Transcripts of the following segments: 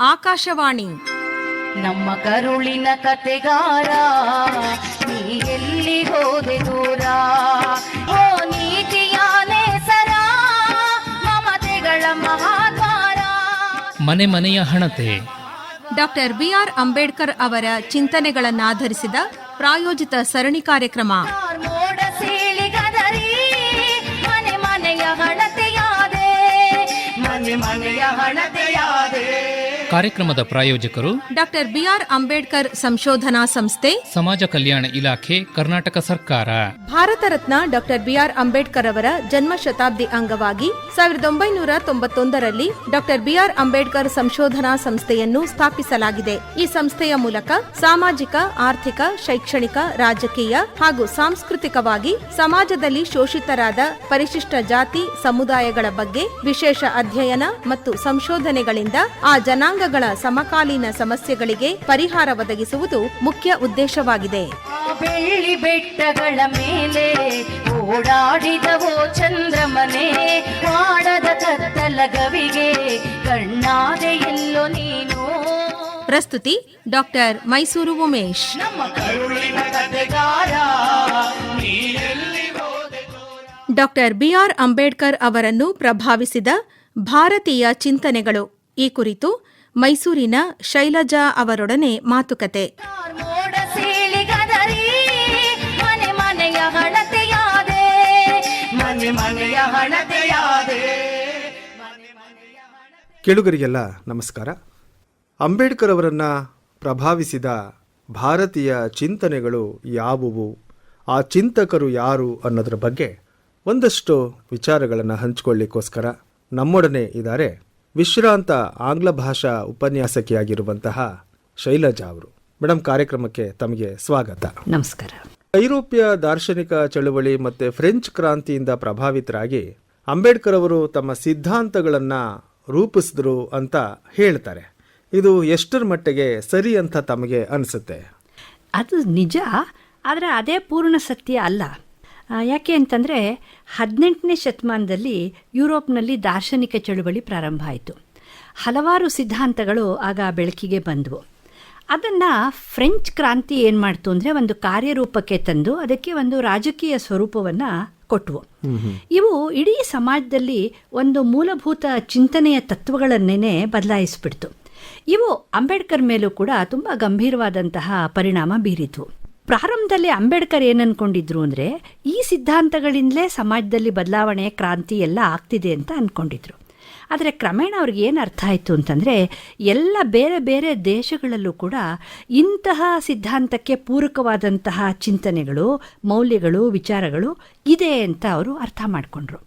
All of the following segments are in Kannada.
ಆಕಾಶವಾಣಿ. ನಮ್ಮ ಕರುಳಿನ ಕತೆಗಾರ, ನೀ ಎಲ್ಲಿ ಹೋದೆ ದೂರ, ಓ ನೀತಿಯಾನೆ ಸರ, ಮಮತೆಗಳ ಮಹಾದ್ವಾರ. ಮನೆ ಮನೆಯ ಹಣತೆ. Doctor B R. ಅಂಬೇಡ್ಕರ್ ಅವರ ಚಿಂತನೆಗಳನ್ನಾಧರಿಸಿದ ಪ್ರಾಯೋಜಿತ ಸರಣಿ ಕಾರ್ಯಕ್ರಮ. ಮೋಡ ಸೀಳಿಗದರಿ, ಮನೆ ಮನೆಯ ಹಣತೆಯಾದೆ, ಮನೆ ಮನೆಯ ಹಣತೆಯಾದೆ. ಕಾರ್ಯಕ್ರಮದ ಪ್ರಾಯೋಜಕರು ಡಾಕ್ಟರ್ ಬಿ.ಆರ್. ಅಂಬೇಡ್ಕರ್ ಸಂಶೋಧನಾ ಸಂಸ್ಥೆ, ಸಮಾಜ ಕಲ್ಯಾಣ ಇಲಾಖೆ, ಕರ್ನಾಟಕ ಸರ್ಕಾರ. Bharat Ratna doctor B R. ಅಂಬೇಡ್ಕರ್ ಅವರ ಜನ್ಮ ಶತಾಬ್ದಿ ಅಂಗವಾಗಿ 1991ರಲ್ಲಿ ಡಾಕ್ಟರ್ ಬಿ.ಆರ್. ಅಂಬೇಡ್ಕರ್ ಸಂಶೋಧನಾ ಸಂಸ್ಥೆಯನ್ನು ಸ್ಥಾಪಿಸಲಾಗಿದೆ. ಈ ಸಂಸ್ಥೆಯ ಮೂಲಕ ಸಾಮಾಜಿಕ, ಆರ್ಥಿಕ, ಶೈಕ್ಷಣಿಕ, ರಾಜಕೀಯ ಹಾಗೂ ಸಾಂಸ್ಕೃತಿಕವಾಗಿ ಸಮಾಜದಲ್ಲಿ ಶೋಷಿತರಾದ ಪರಿಶಿಷ್ಟ ಜಾತಿ ಸಮುದಾಯಗಳ ಬಗ್ಗೆ ವಿಶೇಷ ಅಧ್ಯಯನ ಮತ್ತು ಸಂಶೋಧನೆಗಳಿಂದ ಆ ಜನಾಂಗಗಳ ಸಮಕಾಲೀನ ಸಮಸ್ಯೆಗಳಿಗೆ ಪರಿಹಾರ ಒದಗಿಸುವುದು ಮುಖ್ಯ ಉದ್ದೇಶವಾಗಿದೆ. ಬೆಳ್ಳಿ ಬೆಟ್ಟಗಳ ಮೇಲೆ ಓಡಾಡಿದವೋ ಚಂದ್ರಮನೆ, ಮಾಡದ ಕತ್ತಲ ಗವಿಗೆ ಕಣ್ಣಾದೆ ಎಲ್ಲೋ ನೀನು. ಪ್ರಸ್ತುತಿ doctor Mysuru Umesh. Doctor B R. Ambedkar ಅವರನ್ನು ಪ್ರಭಾವಿಸಿದ ಭಾರತೀಯ ಚಿಂತನೆಗಳು ಈ ಕುರಿತು ಮೈಸೂರಿನ ಶೈಲಜಾ ಅವರೊಡನೆ ಮಾತುಕತೆ. ಮೋಡ ಸೀಳಿಗದರಿ, ಮನೆ ಮನೆಯ ಹಣತೆಯಾದೆ, ಮನೆ ಮನೆಯ ಹಣತೆಯಾದೆ. ಕೇಳುಗರಿಗೆಲ್ಲ ನಮಸ್ಕಾರ. ಅಂಬೇಡ್ಕರ್ ಅವರನ್ನು ಪ್ರಭಾವಿಸಿದ ಭಾರತೀಯ ಚಿಂತನೆಗಳು ಯಾವುವು, ಆ ಚಿಂತಕರು ಯಾರು ಅನ್ನೋದ್ರ ಬಗ್ಗೆ ಒಂದಷ್ಟು ವಿಚಾರಗಳನ್ನು ಹಂಚಿಕೊಳ್ಳಿಕ್ಕೋಸ್ಕರ ನಮ್ಮೊಡನೆ ಇದ್ದಾರೆ ವಿಶ್ರಾಂತ ಆಂಗ್ಲ ಭಾಷಾ ಉಪನ್ಯಾಸಕಿಯಾಗಿರುವಂತಹ ಶೈಲಜಾ ಅವರು. ಮೇಡಮ್, ಕಾರ್ಯಕ್ರಮಕ್ಕೆ ತಮಗೆ ಸ್ವಾಗತ. ನಮಸ್ಕಾರ. ಐರೋಪ್ಯ ದಾರ್ಶನಿಕ ಚಳುವಳಿ ಮತ್ತು ಫ್ರೆಂಚ್ ಕ್ರಾಂತಿಯಿಂದ ಪ್ರಭಾವಿತರಾಗಿ ಅಂಬೇಡ್ಕರ್ ಅವರು ತಮ್ಮ ಸಿದ್ಧಾಂತಗಳನ್ನು ರೂಪಿಸಿದ್ರು ಅಂತ ಹೇಳ್ತಾರೆ. ಇದು ಎಷ್ಟರ ಮಟ್ಟಿಗೆ ಸರಿ ಅಂತ ತಮಗೆ ಅನಿಸುತ್ತೆ? ಅದು ನಿಜ, ಆದರೆ ಅದೇ ಪೂರ್ಣ ಸತ್ಯ ಅಲ್ಲ. ಯಾಕೆ ಅಂತಂದರೆ 18ನೇ ಶತಮಾನದಲ್ಲಿ ಯುರೋಪ್ನಲ್ಲಿ ದಾರ್ಶನಿಕ ಚಳುವಳಿ ಪ್ರಾರಂಭ ಆಯಿತು. ಹಲವಾರು ಸಿದ್ಧಾಂತಗಳು ಆಗ ಬೆಳಕಿಗೆ ಬಂದವು. ಅದನ್ನು ಫ್ರೆಂಚ್ ಕ್ರಾಂತಿ ಏನು ಮಾಡ್ತು ಅಂದರೆ ಒಂದು ಕಾರ್ಯರೂಪಕ್ಕೆ ತಂದು ಅದಕ್ಕೆ ಒಂದು ರಾಜಕೀಯ ಸ್ವರೂಪವನ್ನು ಕೊಟ್ಟವು. ಇವು ಇಡೀ ಸಮಾಜದಲ್ಲಿ ಒಂದು ಮೂಲಭೂತ ಚಿಂತನೆಯ ತತ್ವಗಳನ್ನೇ ಬದಲಾಯಿಸಿಬಿಡ್ತು. ಇವು ಅಂಬೇಡ್ಕರ್ ಮೇಲೂ ಕೂಡ ತುಂಬ ಗಂಭೀರವಾದಂತಹ ಪರಿಣಾಮ ಬೀರಿತು. ಪ್ರಾರಂಭದಲ್ಲಿ ಅಂಬೇಡ್ಕರ್ ಏನು ಅಂದ್ಕೊಂಡಿದ್ರು ಅಂದರೆ ಈ ಸಿದ್ಧಾಂತಗಳಿಂದಲೇ ಸಮಾಜದಲ್ಲಿ ಬದಲಾವಣೆ, ಕ್ರಾಂತಿ ಎಲ್ಲ ಆಗ್ತಿದೆ ಅಂತ ಅಂದ್ಕೊಂಡಿದ್ರು. ಆದರೆ ಕ್ರಮೇಣ ಅವ್ರಿಗೆ ಏನು ಅರ್ಥ ಆಯಿತು ಅಂತಂದರೆ ಎಲ್ಲ ಬೇರೆ ಬೇರೆ ದೇಶಗಳಲ್ಲೂ ಕೂಡ ಇಂತಹ ಸಿದ್ಧಾಂತಕ್ಕೆ ಪೂರಕವಾದಂತಹ ಚಿಂತನೆಗಳು, ಮೌಲ್ಯಗಳು, ವಿಚಾರಗಳು ಇದೆ ಅಂತ ಅವರು ಅರ್ಥ ಮಾಡಿಕೊಂಡ್ರು.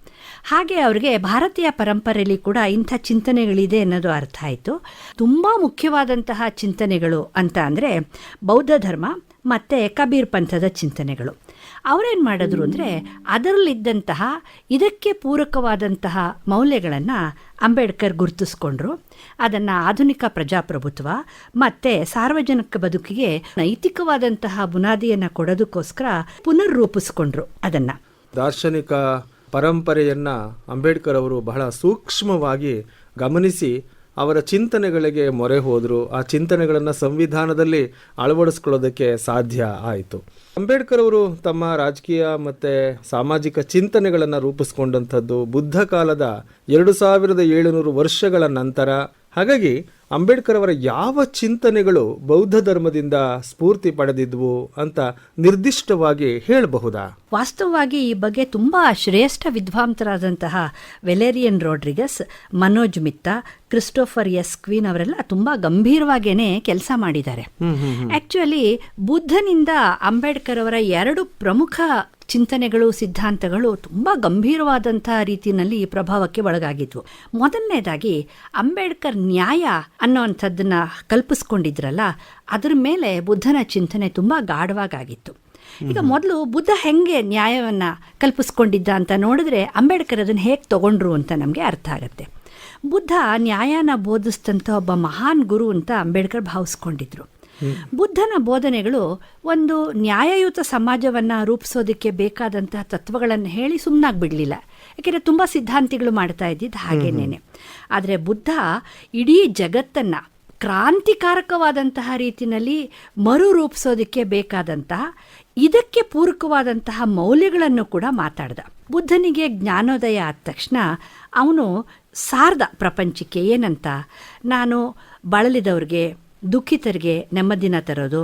ಹಾಗೆ ಅವ್ರಿಗೆ ಭಾರತೀಯ ಪರಂಪರೆಯಲ್ಲಿ ಕೂಡ ಇಂಥ ಚಿಂತನೆಗಳಿದೆ ಅನ್ನೋದು ಅರ್ಥ ಆಯಿತು. ತುಂಬ ಮುಖ್ಯವಾದಂತಹ ಚಿಂತನೆಗಳು ಅಂತ ಅಂದರೆ ಬೌದ್ಧ ಧರ್ಮ ಮತ್ತು ಕಬೀರ್ ಪಂಥದ ಚಿಂತನೆಗಳು. ಅವರೇನು ಮಾಡಿದ್ರು ಅಂದರೆ ಅದರಲ್ಲಿದ್ದಂತಹ ಇದಕ್ಕೆ ಪೂರಕವಾದಂತಹ ಮೌಲ್ಯಗಳನ್ನು ಅಂಬೇಡ್ಕರ್ ಗುರುತಿಸ್ಕೊಂಡ್ರು. ಅದನ್ನು ಆಧುನಿಕ ಪ್ರಜಾಪ್ರಭುತ್ವ ಮತ್ತು ಸಾರ್ವಜನಿಕ ಬದುಕಿಗೆ ನೈತಿಕವಾದಂತಹ ಬುನಾದಿಯನ್ನು ಕೊಡೋದಕ್ಕೋಸ್ಕರ ಪುನರ್ರೂಪಿಸ್ಕೊಂಡ್ರು. ಅದನ್ನು ದಾರ್ಶನಿಕ ಪರಂಪರೆಯನ್ನು ಅಂಬೇಡ್ಕರ್ ಅವರು ಬಹಳ ಸೂಕ್ಷ್ಮವಾಗಿ ಗಮನಿಸಿ ಅವರ ಚಿಂತನೆಗಳಿಗೆ ಮೊರೆ ಹೋದರು. ಆ ಚಿಂತನೆಗಳನ್ನು ಸಂವಿಧಾನದಲ್ಲಿ ಅಳವಡಿಸ್ಕೊಳ್ಳೋದಕ್ಕೆ ಸಾಧ್ಯ ಆಯಿತು. ಅಂಬೇಡ್ಕರ್ ಅವರು ತಮ್ಮ ರಾಜಕೀಯ ಮತ್ತು ಸಾಮಾಜಿಕ ಚಿಂತನೆಗಳನ್ನು ರೂಪಿಸ್ಕೊಂಡಂಥದ್ದು ಬುದ್ಧ ಕಾಲದ 2700 ವರ್ಷಗಳ ನಂತರ. ಹಾಗಾಗಿ ಅಂಬೇಡ್ಕರ್ ಅವರ ಯಾವ ಚಿಂತನೆಗಳು ಬೌದ್ಧ ಧರ್ಮದಿಂದ ಸ್ಫೂರ್ತಿ ಪಡೆದಿದ್ವು ಅಂತ ನಿರ್ದಿಷ್ಟವಾಗಿ ಹೇಳಬಹುದಾ? ವಾಸ್ತವವಾಗಿ ಈ ಬಗ್ಗೆ ತುಂಬ ಶ್ರೇಷ್ಠ ವಿದ್ವಾಂಸರಾದಂತಹ Valerian Rodrigues, Manoj Mitta, Christopher S Queen ಅವರೆಲ್ಲ ತುಂಬ ಗಂಭೀರವಾಗೇನೆ ಕೆಲಸ ಮಾಡಿದ್ದಾರೆ. ಆ್ಯಕ್ಚುಲಿ ಬುದ್ಧನಿಂದ ಅಂಬೇಡ್ಕರ್ ಅವರ 2 ಪ್ರಮುಖ ಚಿಂತನೆಗಳು, ಸಿದ್ಧಾಂತಗಳು ತುಂಬ ಗಂಭೀರವಾದಂಥ ರೀತಿಯಲ್ಲಿ ಪ್ರಭಾವಕ್ಕೆ ಒಳಗಾಗಿದ್ವು. ಮೊದಲನೇದಾಗಿ ಅಂಬೇಡ್ಕರ್ ನ್ಯಾಯ ಅನ್ನೋವಂಥದ್ದನ್ನು ಕಲ್ಪಿಸ್ಕೊಂಡಿದ್ರಲ್ಲ, ಅದರ ಮೇಲೆ ಬುದ್ಧನ ಚಿಂತನೆ ತುಂಬ ಗಾಢವಾಗಿತ್ತು. ಈಗ ಮೊದಲು ಬುದ್ಧ ಹೆಂಗೆ ನ್ಯಾಯವನ್ನು ಕಲ್ಪಿಸ್ಕೊಂಡಿದ್ದ ಅಂತ ನೋಡಿದ್ರೆ ಅಂಬೇಡ್ಕರ್ ಅದನ್ನು ಹೇಗೆ ತಗೊಂಡ್ರು ಅಂತ ನಮಗೆ ಅರ್ಥ ಆಗುತ್ತೆ. ಬುದ್ಧ ನ್ಯಾಯನ ಬೋಧಿಸಿದಂಥ ಒಬ್ಬ ಮಹಾನ್ ಗುರು ಅಂತ ಅಂಬೇಡ್ಕರ್ ಭಾವಿಸ್ಕೊಂಡಿದ್ರು. ಬುದ್ಧನ ಬೋಧನೆಗಳು ಒಂದು ನ್ಯಾಯಯುತ ಸಮಾಜವನ್ನು ರೂಪಿಸೋದಕ್ಕೆ ಬೇಕಾದಂತಹ ತತ್ವಗಳನ್ನು ಹೇಳಿ ಸುಮ್ಮನಾಗಿ ಬಿಡಲಿಲ್ಲ. ಯಾಕೆಂದರೆ ತುಂಬ ಸಿದ್ಧಾಂತಿಗಳು ಮಾಡ್ತಾ ಇದ್ದಿದ್ದು ಹಾಗೇನೇನೆ. ಆದರೆ ಬುದ್ಧ ಇಡೀ ಜಗತ್ತನ್ನು ಕ್ರಾಂತಿಕಾರಕವಾದಂತಹ ರೀತಿಯಲ್ಲಿ ಮರುರೂಪಿಸೋದಕ್ಕೆ ಬೇಕಾದಂತಹ ಇದಕ್ಕೆ ಪೂರಕವಾದಂತಹ ಮೌಲ್ಯಗಳನ್ನು ಕೂಡ ಮಾತಾಡ್ದ. ಬುದ್ಧನಿಗೆ ಜ್ಞಾನೋದಯ ಆದ ತಕ್ಷಣ ಅವನು ಸಾರ್ದ ಪ್ರಪಂಚಕ್ಕೆ ಏನಂತ, ನಾನು ಬಳಲಿದವ್ರಿಗೆ ದುಃಖಿತರಿಗೆ ನೆಮ್ಮದಿನ ತರೋದು,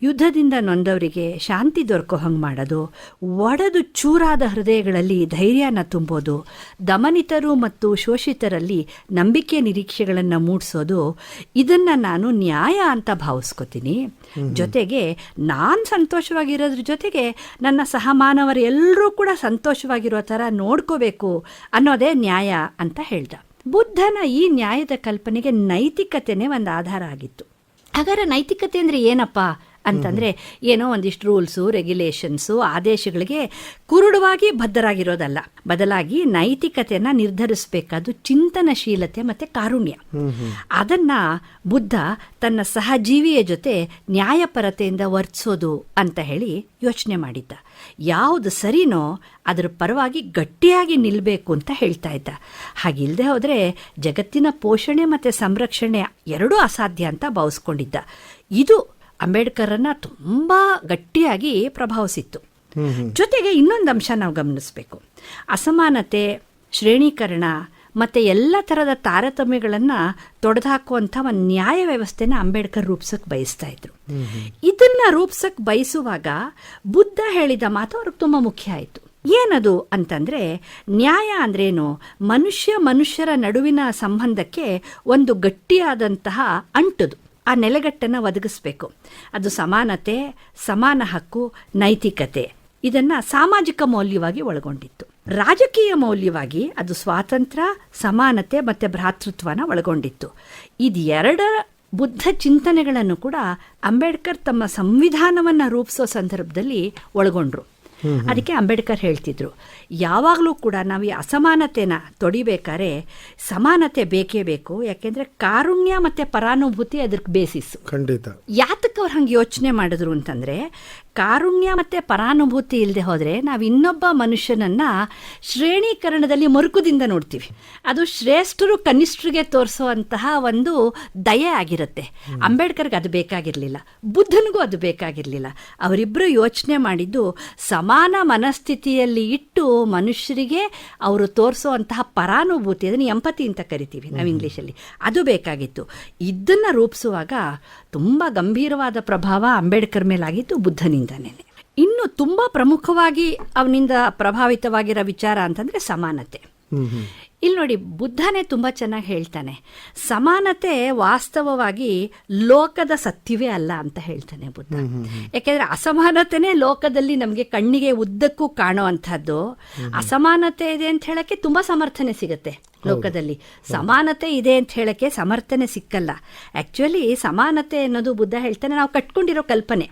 ಯುದ್ಧದಿಂದ ನೊಂದವರಿಗೆ ಶಾಂತಿ ದೊರಕೋ ಹಂಗೆ ಮಾಡೋದು, ಒಡೆದು ಚೂರಾದ ಹೃದಯಗಳಲ್ಲಿ ಧೈರ್ಯನ ತುಂಬೋದು, ದಮನಿತರು ಮತ್ತು ಶೋಷಿತರಲ್ಲಿ ನಂಬಿಕೆ ನಿರೀಕ್ಷೆಗಳನ್ನು ಮೂಡಿಸೋದು, ಇದನ್ನು ನಾನು ನ್ಯಾಯ ಅಂತ ಭಾವಿಸ್ಕೋತೀನಿ. ಜೊತೆಗೆ ನಾನು ಸಂತೋಷವಾಗಿರೋದ್ರ ಜೊತೆಗೆ ನನ್ನ ಸಹಮಾನವರು ಎಲ್ಲರೂ ಕೂಡ ಸಂತೋಷವಾಗಿರೋ ಥರ ನೋಡ್ಕೋಬೇಕು ಅನ್ನೋದೇ ನ್ಯಾಯ ಅಂತ ಹೇಳ್ದ. ಬುದ್ಧನ ಈ ನ್ಯಾಯದ ಕಲ್ಪನೆಗೆ ನೈತಿಕತೆನೇ ಒಂದು ಆಧಾರ ಆಗಿತ್ತು. ಹಾಗಾದ್ರೆ ನೈತಿಕತೆ ಅಂದರೆ ಏನಪ್ಪ ಅಂತಂದರೆ ಏನೋ ಒಂದಿಷ್ಟು ರೂಲ್ಸು, ರೆಗ್ಯುಲೇಷನ್ಸು, ಆದೇಶಗಳಿಗೆ ಕುರುಡುವಾಗಿ ಬದ್ಧರಾಗಿರೋದಲ್ಲ. ಬದಲಾಗಿ ನೈತಿಕತೆಯನ್ನು ನಿರ್ಧರಿಸಬೇಕಾದ್ದು ಚಿಂತನಶೀಲತೆ ಮತ್ತು ಕಾರುಣ್ಯ. ಅದನ್ನು ಬುದ್ಧ ತನ್ನ ಸಹಜೀವಿಯ ಜೊತೆ ನ್ಯಾಯಪರತೆಯಿಂದ ವರ್ತಿಸೋದು ಅಂತ ಹೇಳಿ ಯೋಚನೆ ಮಾಡಿದ್ದ. ಯಾವುದು ಸರಿನೋ ಅದರ ಪರವಾಗಿ ಗಟ್ಟಿಯಾಗಿ ನಿಲ್ಲಬೇಕು ಅಂತ ಹೇಳ್ತಾ ಇದ್ದ. ಹಾಗಿಲ್ಲದೆ ಹೋದರೆ ಜಗತ್ತಿನ ಪೋಷಣೆ ಮತ್ತು ಸಂರಕ್ಷಣೆ ಎರಡೂ ಅಸಾಧ್ಯ ಅಂತ ಭಾವಿಸ್ಕೊಂಡಿದ್ದ. ಇದು ಅಂಬೇಡ್ಕರನ್ನು ತುಂಬ ಗಟ್ಟಿಯಾಗಿ ಪ್ರಭಾವಿಸಿತ್ತು. ಜೊತೆಗೆ ಇನ್ನೊಂದು ಅಂಶ ನಾವು ಗಮನಿಸಬೇಕು. ಅಸಮಾನತೆ, ಶ್ರೇಣೀಕರಣ ಮತ್ತು ಎಲ್ಲ ಥರದ ತಾರತಮ್ಯಗಳನ್ನು ತೊಡೆದುಹಾಕುವಂಥ ಒಂದು ನ್ಯಾಯ ವ್ಯವಸ್ಥೆನ ಅಂಬೇಡ್ಕರ್ ರೂಪಿಸೋಕೆ ಬಯಸ್ತಾ ಇದ್ರು. ಇದನ್ನು ರೂಪಿಸೋಕೆ ಬಯಸುವಾಗ ಬುದ್ಧ ಹೇಳಿದ ಮಾತು ಅವ್ರಿಗೆ ತುಂಬ ಮುಖ್ಯ ಆಯಿತು. ಏನದು ಅಂತಂದರೆ, ನ್ಯಾಯ ಅಂದ್ರೇನು? ಮನುಷ್ಯರ ನಡುವಿನ ಸಂಬಂಧಕ್ಕೆ ಒಂದು ಗಟ್ಟಿಯಾದಂತಹ ಅಂಟದು, ಆ ನೆಲೆಗಟ್ಟನ್ನು ಒದಗಿಸ್ಬೇಕು. ಅದು ಸಮಾನತೆ, ಸಮಾನ ಹಕ್ಕು, ನೈತಿಕತೆ, ಇದನ್ನು ಸಾಮಾಜಿಕ ಮೌಲ್ಯವಾಗಿ ಒಳಗೊಂಡಿತ್ತು. ರಾಜಕೀಯ ಮೌಲ್ಯವಾಗಿ ಅದು ಸ್ವಾತಂತ್ರ್ಯ, ಸಮಾನತೆ ಮತ್ತು ಭ್ರಾತೃತ್ವನ ಒಳಗೊಂಡಿತ್ತು. ಇದೆರಡರ ಬುದ್ಧ ಚಿಂತನೆಗಳನ್ನು ಕೂಡ ಅಂಬೇಡ್ಕರ್ ತಮ್ಮ ಸಂವಿಧಾನವನ್ನು ರೂಪಿಸೋ ಸಂದರ್ಭದಲ್ಲಿ ಒಳಗೊಂಡ್ರು. ಅದಕ್ಕೆ ಅಂಬೇಡ್ಕರ್ ಹೇಳ್ತಿದ್ರು, ಯಾವಾಗಲೂ ಕೂಡ ನಾವು ಈ ಅಸಮಾನತೆನ ತೊಡಿಬೇಕಾದ್ರೆ ಸಮಾನತೆ ಬೇಕೇ ಬೇಕು. ಯಾಕೆಂದರೆ ಕಾರುಣ್ಯ ಮತ್ತು ಪರಾನುಭೂತಿ ಅದಕ್ಕೆ ಬೇಸಿಸ್. ಖಂಡಿತ. ಯಾತಕ್ಕೆ ಅವ್ರು ಹಂಗೆ ಯೋಚನೆ ಮಾಡಿದ್ರು ಅಂತಂದರೆ, ಕಾರುಣ್ಯ ಮತ್ತು ಪರಾನುಭೂತಿ ಇಲ್ಲದೆ ಹೋದರೆ ನಾವು ಇನ್ನೊಬ್ಬ ಮನುಷ್ಯನನ್ನು ಶ್ರೇಣೀಕರಣದಲ್ಲಿ ಮರುಕುದಿಂದ ನೋಡ್ತೀವಿ. ಅದು ಶ್ರೇಷ್ಠರು ಕನಿಷ್ಠರಿಗೆ ತೋರಿಸುವಂತಹ ಒಂದು ದಯೆ ಆಗಿರುತ್ತೆ. ಅಂಬೇಡ್ಕರ್ಗೆ ಅದು ಬೇಕಾಗಿರಲಿಲ್ಲ, ಬುದ್ಧನಿಗೂ ಅದು ಬೇಕಾಗಿರಲಿಲ್ಲ. ಅವರಿಬ್ಬರು ಯೋಚನೆ ಮಾಡಿದ್ದು ಸಮಾನ ಮನಸ್ಥಿತಿಯಲ್ಲಿ ಇಟ್ಟು ಮನುಷ್ಯರಿಗೆ ಅವರು ತೋರಿಸುವಂತಹ ಪರಾನುಭೂತಿ, ಅದನ್ನು ಎಂಪತಿ ಅಂತ ಕರಿತೀವಿ ನಾವು ಇಂಗ್ಲೀಷಲ್ಲಿ, ಅದು ಬೇಕಾಗಿತ್ತು. ಇದನ್ನು ರೂಪಿಸುವಾಗ ತುಂಬ ಗಂಭೀರವಾದ ಪ್ರಭಾವ ಅಂಬೇಡ್ಕರ್ ಮೇಲಾಗಿತ್ತು ಬುದ್ಧನಿಂದನೇ. ಇನ್ನು ತುಂಬ ಪ್ರಮುಖವಾಗಿ ಅವನಿಂದ ಪ್ರಭಾವಿತವಾಗಿರೋ ವಿಚಾರ ಅಂತಂದರೆ ಸಮಾನತೆ. ಇಲ್ಲಿ ನೋಡಿ, ಬುದ್ಧನೇ ತುಂಬ ಚೆನ್ನಾಗಿ ಹೇಳ್ತಾನೆ, ಸಮಾನತೆ ವಾಸ್ತವವಾಗಿ ಲೋಕದ ಸತ್ಯವೇ ಅಲ್ಲ ಅಂತ ಹೇಳ್ತಾನೆ ಬುದ್ಧ. ಯಾಕೆಂದರೆ ಅಸಮಾನತೆನೇ ಲೋಕದಲ್ಲಿ ನಮಗೆ ಕಣ್ಣಿಗೆ ಉದ್ದಕ್ಕೂ ಕಾಣೋ ಅಂಥದ್ದು. ಅಸಮಾನತೆ ಇದೆ ಅಂತ ಹೇಳೋಕ್ಕೆ ತುಂಬ ಸಮರ್ಥನೆ ಸಿಗುತ್ತೆ ಲೋಕದಲ್ಲಿ, ಸಮಾನತೆ ಇದೆ ಅಂತ ಹೇಳೋಕ್ಕೆ ಸಮರ್ಥನೆ ಸಿಕ್ಕಲ್ಲ. ಆ್ಯಕ್ಚುಲಿ ಸಮಾನತೆ ಅನ್ನೋದು ಬುದ್ಧ ಹೇಳ್ತಾನೆ ನಾವು ಕಟ್ಕೊಂಡಿರೋ ಕಲ್ಪನೆ,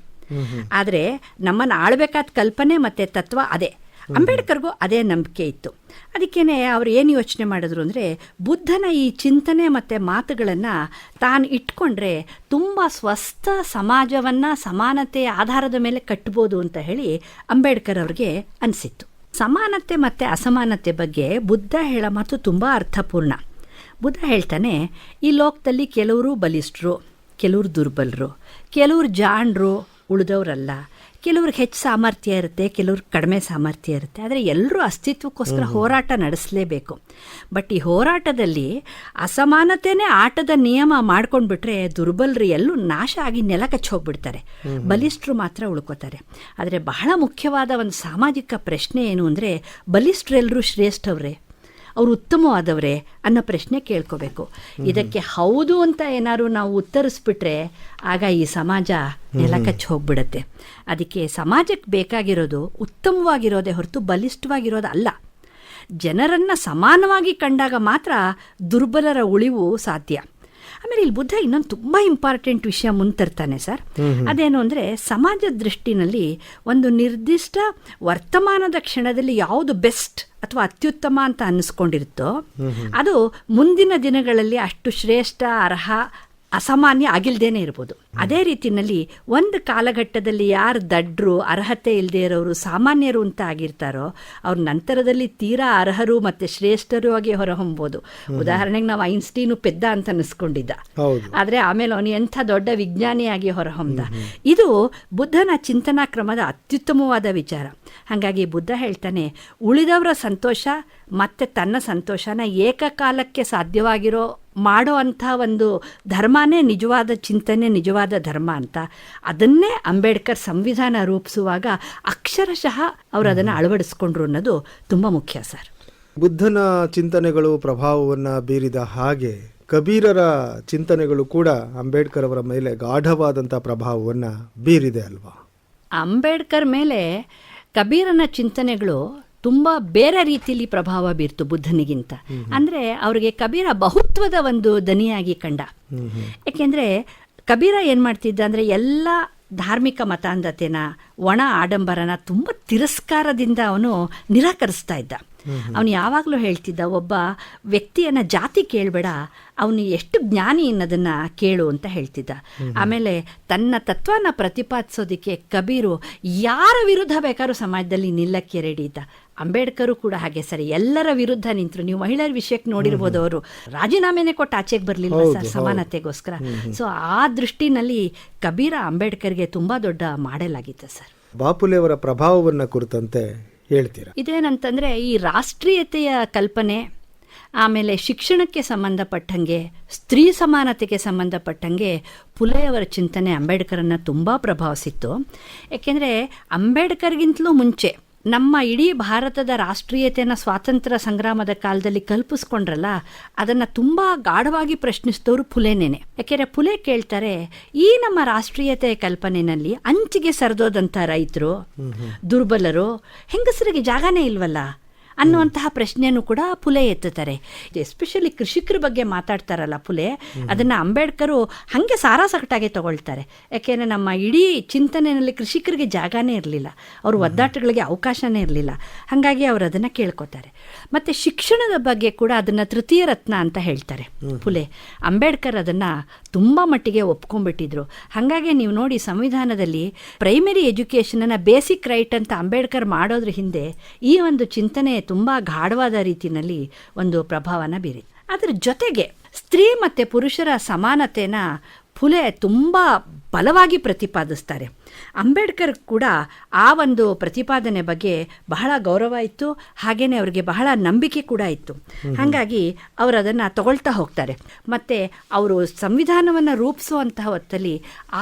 ಆದರೆ ನಮ್ಮನ್ನು ಆಳ್ಬೇಕಾದ ಕಲ್ಪನೆ ಮತ್ತು ತತ್ವ ಅದೇ. ಅಂಬೇಡ್ಕರ್ಗೂ ಅದೇ ನಂಬಿಕೆ ಇತ್ತು. ಅದಕ್ಕೇನೆ ಅವ್ರು ಏನು ಯೋಚನೆ ಮಾಡಿದ್ರು ಅಂದರೆ, ಬುದ್ಧನ ಈ ಚಿಂತನೆ ಮತ್ತು ಮಾತುಗಳನ್ನು ತಾನು ಇಟ್ಕೊಂಡ್ರೆ ತುಂಬ ಸ್ವಸ್ಥ ಸಮಾಜವನ್ನು ಸಮಾನತೆಯ ಆಧಾರದ ಮೇಲೆ ಕಟ್ಬೋದು ಅಂತ ಹೇಳಿ ಅಂಬೇಡ್ಕರ್ ಅವ್ರಿಗೆ ಅನಿಸಿತ್ತು. ಸಮಾನತೆ ಮತ್ತು ಅಸಮಾನತೆ ಬಗ್ಗೆ ಬುದ್ಧ ಹೇಳೋ ಮಾತು ತುಂಬ ಅರ್ಥಪೂರ್ಣ. ಬುದ್ಧ ಹೇಳ್ತಾನೆ, ಈ ಲೋಕದಲ್ಲಿ ಕೆಲವರು ಬಲಿಷ್ಠರು, ಕೆಲವರು ದುರ್ಬಲರು, ಕೆಲವರು ಜಾಣರು, ಉಳಿದವರಲ್ಲ, ಕೆಲವ್ರಿಗೆ ಹೆಚ್ಚು ಸಾಮರ್ಥ್ಯ ಇರುತ್ತೆ, ಕೆಲವ್ರಿಗೆ ಕಡಿಮೆ ಸಾಮರ್ಥ್ಯ ಇರುತ್ತೆ. ಆದರೆ ಎಲ್ಲರೂ ಅಸ್ತಿತ್ವಕ್ಕೋಸ್ಕರ ಹೋರಾಟ ನಡೆಸಲೇಬೇಕು. ಬಟ್ ಈ ಹೋರಾಟದಲ್ಲಿ ಅಸಮಾನತೆನೇ ಆಟದ ನಿಯಮ ಮಾಡ್ಕೊಂಡ್ಬಿಟ್ರೆ ದುರ್ಬಲರು ಎಲ್ಲೂ ನಾಶ ಆಗಿ ನೆಲ ಕಚ್ಚಿ ಹೋಗ್ಬಿಡ್ತಾರೆ, ಬಲಿಷ್ಠರು ಮಾತ್ರ ಉಳ್ಕೋತಾರೆ. ಆದರೆ ಬಹಳ ಮುಖ್ಯವಾದ ಒಂದು ಸಾಮಾಜಿಕ ಪ್ರಶ್ನೆ ಏನು ಅಂದರೆ, ಬಲಿಷ್ಠರೆಲ್ಲರೂ ಶ್ರೇಷ್ಠವ್ರೆ, ಅವರು ಉತ್ತಮವಾದವ್ರೆ ಅನ್ನೋ ಪ್ರಶ್ನೆ ಕೇಳ್ಕೋಬೇಕು. ಇದಕ್ಕೆ ಹೌದು ಅಂತ ಏನಾದ್ರು ನಾವು ಉತ್ತರಿಸ್ಬಿಟ್ರೆ ಆಗ ಈ ಸಮಾಜ ನೆಲ ಕಚ್ಚಿ ಹೋಗ್ಬಿಡತ್ತೆ. ಅದಕ್ಕೆ ಸಮಾಜಕ್ಕೆ ಬೇಕಾಗಿರೋದು ಉತ್ತಮವಾಗಿರೋದೇ ಹೊರತು ಬಲಿಷ್ಠವಾಗಿರೋದು ಅಲ್ಲ. ಜನರನ್ನು ಸಮಾನವಾಗಿ ಕಂಡಾಗ ಮಾತ್ರ ದುರ್ಬಲರ ಉಳಿವು ಸಾಧ್ಯ. ಆಮೇಲೆ ಇಲ್ಲಿ ಬುದ್ಧ ಇನ್ನೊಂದು ತುಂಬ ಇಂಪಾರ್ಟೆಂಟ್ ವಿಷಯ ಮುಂತರ್ತಾನೆ ಸರ್. ಅದೇನು ಅಂದರೆ, ಸಮಾಜದ ದೃಷ್ಟಿನಲ್ಲಿ ಒಂದು ನಿರ್ದಿಷ್ಟ ವರ್ತಮಾನದ ಕ್ಷಣದಲ್ಲಿ ಯಾವುದು ಬೆಸ್ಟ್ ಅಥವಾ ಅತ್ಯುತ್ತಮ ಅಂತ ಅನ್ನಿಸ್ಕೊಂಡಿರುತ್ತೋ ಅದು ಮುಂದಿನ ದಿನಗಳಲ್ಲಿ ಅಷ್ಟು ಶ್ರೇಷ್ಠ, ಅರ್ಹ ಅಸಾಮಾನ್ಯ ಆಗಿಲ್ದೇನೆ ಇರ್ಬೋದು. ಅದೇ ರೀತಿಯಲ್ಲಿ ಒಂದು ಕಾಲಘಟ್ಟದಲ್ಲಿ ಯಾರು ದಡ್ರು, ಅರ್ಹತೆ ಇಲ್ಲದೆ ಇರೋರು, ಸಾಮಾನ್ಯರು ಅಂತ ಆಗಿರ್ತಾರೋ ಅವ್ರ ನಂತರದಲ್ಲಿ ತೀರಾ ಅರ್ಹರು ಮತ್ತು ಶ್ರೇಷ್ಠರು ಆಗಿ ಹೊರಹೊಮ್ಬೋದು. ಉದಾಹರಣೆಗೆ ನಾವು ಐನ್ಸ್ಟೀನು ಪೆದ್ದ ಅಂತ ಅನಿಸ್ಕೊಂಡಿದ್ದ, ಆದರೆ ಆಮೇಲೆ ಅವನು ಎಂಥ ದೊಡ್ಡ ವಿಜ್ಞಾನಿಯಾಗಿ ಹೊರಹೊಮ್ದ. ಇದು ಬುದ್ಧನ ಚಿಂತನಾ ಕ್ರಮದ ಅತ್ಯುತ್ತಮವಾದ ವಿಚಾರ. ಹಾಗಾಗಿ ಬುದ್ಧ ಹೇಳ್ತಾನೆ, ಉಳಿದವರ ಸಂತೋಷ ಮತ್ತು ತನ್ನ ಸಂತೋಷನ ಏಕಕಾಲಕ್ಕೆ ಸಾಧ್ಯವಾಗಿರೋ ಮಾಡೋ ಅಂಥ ಒಂದು ಧರ್ಮನೇ ನಿಜವಾದ ಚಿಂತನೆ, ನಿಜವಾದ ಧರ್ಮ ಅಂತ. ಅದನ್ನೇ ಅಂಬೇಡ್ಕರ್ ಸಂವಿಧಾನ ರೂಪಿಸುವಾಗ ಅಕ್ಷರಶಃ ಅವರು ಅದನ್ನು ಅಳವಡಿಸ್ಕೊಂಡ್ರು ಅನ್ನೋದು ತುಂಬ ಮುಖ್ಯ ಸರ್. ಬುದ್ಧನ ಚಿಂತನೆಗಳು ಪ್ರಭಾವವನ್ನು ಬೀರಿದ ಹಾಗೆ ಕಬೀರರ ಚಿಂತನೆಗಳು ಕೂಡ ಅಂಬೇಡ್ಕರ್ ಅವರ ಮೇಲೆ ಗಾಢವಾದಂಥ ಪ್ರಭಾವವನ್ನು ಬೀರಿದೆ ಅಲ್ವಾ? ಅಂಬೇಡ್ಕರ್ ಮೇಲೆ ಕಬೀರನ ಚಿಂತನೆಗಳು ತುಂಬ ಬೇರೆ ರೀತಿಯಲ್ಲಿ ಪ್ರಭಾವ ಬೀರ್ತು ಬುದ್ಧನಿಗಿಂತ. ಅಂದರೆ ಅವರಿಗೆ ಕಬೀರ ಬಹುತ್ವದ ಒಂದು ದನಿಯಾಗಿ ಕಂಡ. ಏಕೆಂದರೆ ಕಬೀರ ಏನು ಮಾಡ್ತಿದ್ದ ಅಂದರೆ ಎಲ್ಲ ಧಾರ್ಮಿಕ ಮತಾಂಧತೆನ, ಒಣ ಆಡಂಬರನ ತುಂಬ ತಿರಸ್ಕಾರದಿಂದ ಅವನು ನಿರಾಕರಿಸ್ತಾ ಇದ್ದ. ಅವನು ಯಾವಾಗಲೂ ಹೇಳ್ತಿದ್ದ, ಒಬ್ಬ ವ್ಯಕ್ತಿಯನ್ನು ಜಾತಿ ಕೇಳಬೇಡ, ಅವನು ಎಷ್ಟು ಜ್ಞಾನಿ ಅನ್ನೋದನ್ನು ಕೇಳು ಅಂತ ಹೇಳ್ತಿದ್ದ. ಆಮೇಲೆ ತನ್ನ ತತ್ವನ ಪ್ರತಿಪಾದಿಸೋದಕ್ಕೆ ಕಬೀರು ಯಾರ ವಿರುದ್ಧ ಬೇಕಾದ್ರೂ ಸಮಾಜದಲ್ಲಿ ನಿಲ್ಲಕ್ಕೆ ರೆಡಿ ಇದ್ದ. ಅಂಬೇಡ್ಕರು ಕೂಡ ಹಾಗೆ ಸರಿ, ಎಲ್ಲರ ವಿರುದ್ಧ ನಿಂತರು. ನೀವು ಮಹಿಳೆಯರ ವಿಷಯಕ್ಕೆ ನೋಡಿರ್ಬೋದು, ಅವರು ರಾಜೀನಾಮೆನೇ ಕೊಟ್ಟು ಆಚೆಗೆ ಬರಲಿಲ್ಲ ಸರ್ ಸಮಾನತೆಗೋಸ್ಕರ. ಸೊ ಆ ದೃಷ್ಟಿನಲ್ಲಿ ಕಬೀರ ಅಂಬೇಡ್ಕರ್ಗೆ ತುಂಬ ದೊಡ್ಡ ಮಾಡೆಲ್ ಆಗಿತ್ತು ಸರ್. ಬಾಪುಲೆಯವರ ಪ್ರಭಾವವನ್ನು ಕುರಿತಂತೆ ಹೇಳ್ತೀರಾ? ಇದೇನಂತಂದರೆ ಈ ರಾಷ್ಟ್ರೀಯತೆಯ ಕಲ್ಪನೆ, ಆಮೇಲೆ ಶಿಕ್ಷಣಕ್ಕೆ ಸಂಬಂಧಪಟ್ಟಂಗೆ, ಸ್ತ್ರೀ ಸಮಾನತೆಗೆ ಸಂಬಂಧಪಟ್ಟಂಗೆ ಪುಲೆಯವರ ಚಿಂತನೆ ಅಂಬೇಡ್ಕರನ್ನು ತುಂಬ ಪ್ರಭಾವಿಸಿತ್ತು. ಏಕೆಂದರೆ ಅಂಬೇಡ್ಕರ್ಗಿಂತಲೂ ಮುಂಚೆ ನಮ್ಮ ಇಡೀ ಭಾರತದ ರಾಷ್ಟ್ರೀಯತೆಯನ್ನು ಸ್ವಾತಂತ್ರ್ಯ ಸಂಗ್ರಾಮದ ಕಾಲದಲ್ಲಿ ಕಲ್ಪಿಸ್ಕೊಂಡ್ರಲ್ಲ, ಅದನ್ನು ತುಂಬ ಗಾಢವಾಗಿ ಪ್ರಶ್ನಿಸಿದವರು ಫುಲೆನೇನೆ. ಯಾಕೆಂದರೆ ಫುಲೆ ಕೇಳ್ತಾರೆ, ಈ ನಮ್ಮ ರಾಷ್ಟ್ರೀಯತೆಯ ಕಲ್ಪನೆಯಲ್ಲಿ ಅಂಚಿಗೆ ಸರಿದೋದಂಥ ರೈತರು, ದುರ್ಬಲರು, ಹೆಂಗಸರಿಗೆ ಜಾಗನೇ ಇಲ್ವಲ್ಲ ಅನ್ನುವಂತಹ ಪ್ರಶ್ನೆಯನ್ನು ಕೂಡ ಫುಲೆ ಎತ್ತುತ್ತಾರೆ. ಎಸ್ಪೆಷಲಿ ಕೃಷಿಕರ ಬಗ್ಗೆ ಮಾತಾಡ್ತಾರಲ್ಲ ಫುಲೆ, ಅದನ್ನು ಅಂಬೇಡ್ಕರು ಹಾಗೆ ಸಾರಾಸಗಟಾಗೆ ತಗೊಳ್ತಾರೆ. ಯಾಕೆಂದರೆ ನಮ್ಮ ಇಡೀ ಚಿಂತನೆಯಲ್ಲಿ ಕೃಷಿಕರಿಗೆ ಜಾಗನೇ ಇರಲಿಲ್ಲ, ಅವ್ರ ಒದ್ದಾಟಗಳಿಗೆ ಅವಕಾಶನೇ ಇರಲಿಲ್ಲ. ಹಾಗಾಗಿ ಅವರು ಅದನ್ನು ಕೇಳ್ಕೊತಾರೆ. ಮತ್ತು ಶಿಕ್ಷಣದ ಬಗ್ಗೆ ಕೂಡ ಅದನ್ನು ತೃತೀಯ ರತ್ನ ಅಂತ ಹೇಳ್ತಾರೆ ಫುಲೆ. ಅಂಬೇಡ್ಕರ್ ಅದನ್ನು ತುಂಬ ಮಟ್ಟಿಗೆ ಒಪ್ಕೊಂಡ್ಬಿಟ್ಟಿದ್ರು. ಹಾಗಾಗಿ ನೀವು ನೋಡಿ, ಸಂವಿಧಾನದಲ್ಲಿ ಪ್ರೈಮರಿ ಎಜುಕೇಷನನ್ನು ಬೇಸಿಕ್ ರೈಟ್ ಅಂತ ಅಂಬೇಡ್ಕರ್ ಮಾಡೋದ್ರ ಹಿಂದೆ ಈ ಒಂದು ಚಿಂತನೆ ತುಂಬ ಗಾಢವಾದ ರೀತಿಯಲ್ಲಿ ಒಂದು ಪ್ರಭಾವನ ಬೀರಿದೆ. ಅದರ ಜೊತೆಗೆ ಸ್ತ್ರೀ ಮತ್ತು ಪುರುಷರ ಸಮಾನತೆನ ಫುಲೆ ತುಂಬ ಬಲವಾಗಿ ಪ್ರತಿಪಾದಿಸ್ತಾರೆ. ಅಂಬೇಡ್ಕರ್ ಕೂಡ ಆ ಒಂದು ಪ್ರತಿಪಾದನೆ ಬಗ್ಗೆ ಬಹಳ ಗೌರವ ಇತ್ತು, ಹಾಗೆಯೇ ಅವರಿಗೆ ಬಹಳ ನಂಬಿಕೆ ಕೂಡ ಇತ್ತು. ಹಾಗಾಗಿ ಅವರು ಅದನ್ನು ತಗೊಳ್ತಾ ಹೋಗ್ತಾರೆ. ಮತ್ತು ಅವರು ಸಂವಿಧಾನವನ್ನು ರೂಪಿಸುವಂತಹ ಹೊತ್ತಲ್ಲಿ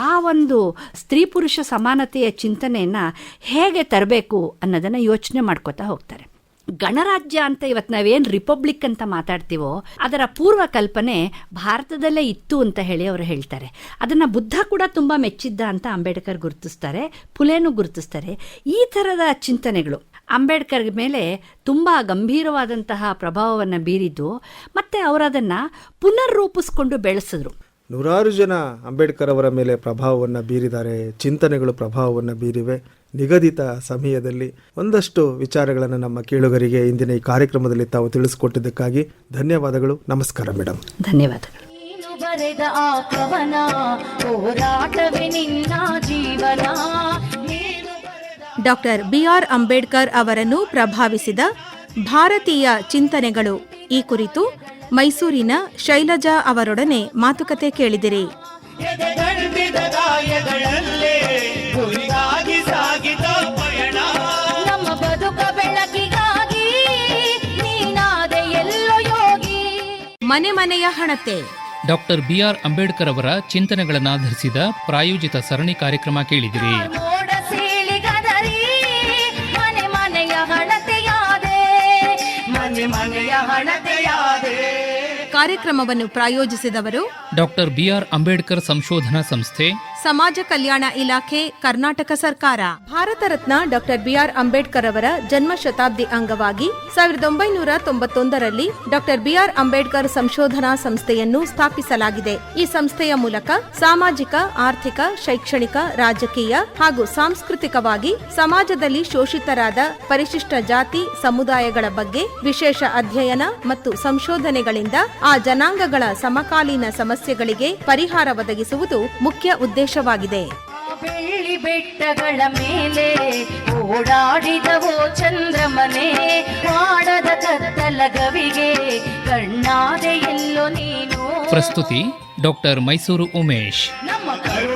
ಆ ಒಂದು ಸ್ತ್ರೀ ಪುರುಷ ಸಮಾನತೆಯ ಚಿಂತನೆಯನ್ನು ಹೇಗೆ ತರಬೇಕು ಅನ್ನೋದನ್ನು ಯೋಚನೆ ಮಾಡ್ಕೋತಾ ಹೋಗ್ತಾರೆ. ಗಣರಾಜ್ಯ ಅಂತ ಇವತ್ತು ನಾವೇನು ರಿಪಬ್ಲಿಕ್ ಅಂತ ಮಾತಾಡ್ತೀವೋ ಅದರ ಪೂರ್ವ ಕಲ್ಪನೆ ಭಾರತದಲ್ಲೇ ಇತ್ತು ಅಂತ ಹೇಳಿ ಅವರು ಹೇಳ್ತಾರೆ. ಅದನ್ನು ಬುದ್ಧ ಕೂಡ ತುಂಬ ಮೆಚ್ಚಿದ್ದ ಅಂತ ಅಂಬೇಡ್ಕರ್ ಗುರುತಿಸ್ತಾರೆ, ಫುಲೆನೂ ಗುರುತಿಸ್ತಾರೆ. ಈ ಥರದ ಚಿಂತನೆಗಳು ಅಂಬೇಡ್ಕರ್ ಮೇಲೆ ತುಂಬ ಗಂಭೀರವಾದಂತಹ ಪ್ರಭಾವವನ್ನು ಬೀರಿದ್ದು, ಮತ್ತು ಅವರದನ್ನು ಪುನರ್ರೂಪಿಸ್ಕೊಂಡು ಬೆಳೆಸಿದ್ರು. ನೂರಾರು ಜನ ಅಂಬೇಡ್ಕರ್ ಅವರ ಮೇಲೆ ಪ್ರಭಾವವನ್ನು ಬೀರಿದ್ದಾರೆ, ಚಿಂತನೆಗಳು ಪ್ರಭಾವವನ್ನು ಬೀರಿವೆ. ನಿಗದಿತ ಸಮಯದಲ್ಲಿ ಒಂದಷ್ಟು ವಿಚಾರಗಳನ್ನು ನಮ್ಮ ಕೇಳುಗರಿಗೆ ಇಂದಿನ ಈ ಕಾರ್ಯಕ್ರಮದಲ್ಲಿ ತಾವು ತಿಳಿಸಿಕೊಟ್ಟಿದ್ದಕ್ಕಾಗಿ ಧನ್ಯವಾದಗಳು. ನಮಸ್ಕಾರ ಮೇಡಮ್. ಧನ್ಯವಾದಗಳು. ನೀನು ಬರೆದ ಆ ಕವನ, ಹೋರಾಟವೇ ನಿನ್ನ ಜೀವನ. ಡಾಕ್ಟರ್ ಬಿಆರ್ ಅಂಬೇಡ್ಕರ್ ಅವರನ್ನು ಪ್ರಭಾವಿಸಿದ ಭಾರತೀಯ ಚಿಂತನೆಗಳು ಈ ಕುರಿತು ಮೈಸೂರಿನ ಶೈಲಜಾ ಅವರೊಡನೆ ಮಾತುಕತೆ ಕೇಳಿದಿರಿ. ನಮ್ಮ ಬದುಕ ಬೆಳಕಿಗಾಗಿ ನೀನಾದೆ ಎಲ್ಲೋ ಯೋಗಿ. ಮನೆ ಮನೆಯ ಹಣತೆ. ಡಾಕ್ಟರ್ ಬಿಆರ್ ಅಂಬೇಡ್ಕರ್ ಅವರ ಚಿಂತನೆಗಳನ್ನಾಧರಿಸಿದ ಪ್ರಾಯೋಜಿತ ಸರಣಿ ಕಾರ್ಯಕ್ರಮ ಕೇಳಿದಿರಿ. ಮೋಡ ಸೀಳಿಗದರಿ ಮನೆ ಮನೆಯ ಹಣತೆಯಾದೆ, ಮನೆ ಮನೆಯ ಹಣತೆಯಾದೆ. ಕಾರ್ಯಕ್ರಮವನ್ನು ಪ್ರಾಯೋಜಿಸಿದವರು ಡಾಕ್ಟರ್ ಬಿಆರ್ ಅಂಬೇಡ್ಕರ್ ಸಂಶೋಧನಾ ಸಂಸ್ಥೆ, ಸಮಾಜ ಕಲ್ಯಾಣ ಇಲಾಖೆ, ಕರ್ನಾಟಕ ಸರ್ಕಾರ. ಭಾರತ ರತ್ನ ಡಾಕ್ಟರ್ ಬಿಆರ್ ಅಂಬೇಡ್ಕರ್ ಅವರ ಜನ್ಮ ಶತಾಬ್ದಿ ಅಂಗವಾಗಿ 1991ರಲ್ಲಿ ಡಾಕ್ಟರ್ ಬಿಆರ್ ಅಂಬೇಡ್ಕರ್ ಸಂಶೋಧನಾ ಸಂಸ್ಥೆಯನ್ನು ಸ್ಥಾಪಿಸಲಾಗಿದೆ. ಈ ಸಂಸ್ಥೆಯ ಮೂಲಕ ಸಾಮಾಜಿಕ, ಆರ್ಥಿಕ, ಶೈಕ್ಷಣಿಕ, ರಾಜಕೀಯ ಹಾಗೂ ಸಾಂಸ್ಕೃತಿಕವಾಗಿ ಸಮಾಜದಲ್ಲಿ ಶೋಷಿತರಾದ ಪರಿಶಿಷ್ಟ ಜಾತಿ ಸಮುದಾಯಗಳ ಬಗ್ಗೆ ವಿಶೇಷ ಅಧ್ಯಯನ ಮತ್ತು ಸಂಶೋಧನೆಗಳಿಂದ ಆ ಜನಾಂಗಗಳ ಸಮಕಾಲೀನ ಸಮಸ್ಯೆಗಳಿಗೆ ಪರಿಹಾರ ಒದಗಿಸುವುದು ಮುಖ್ಯ ಉದ್ದೇಶವಾಗಿದೆ. ಬೆಳ್ಳಿ ಬೆಟ್ಟಗಳ ಮೇಲೆ ಓಡಾಡಿದವೋ ಚಂದ್ರಮನೆ, ಮಾಡದ ಕತ್ತಲ ಗವಿಗೆ ಕಣ್ಣಾದೆ ಎಲ್ಲೋ ನೀನು. ಪ್ರಸ್ತುತಿ ಡಾಕ್ಟರ್ ಮೈಸೂರು ಉಮೇಶ್. ನಮ್ಮ ಕರುಣ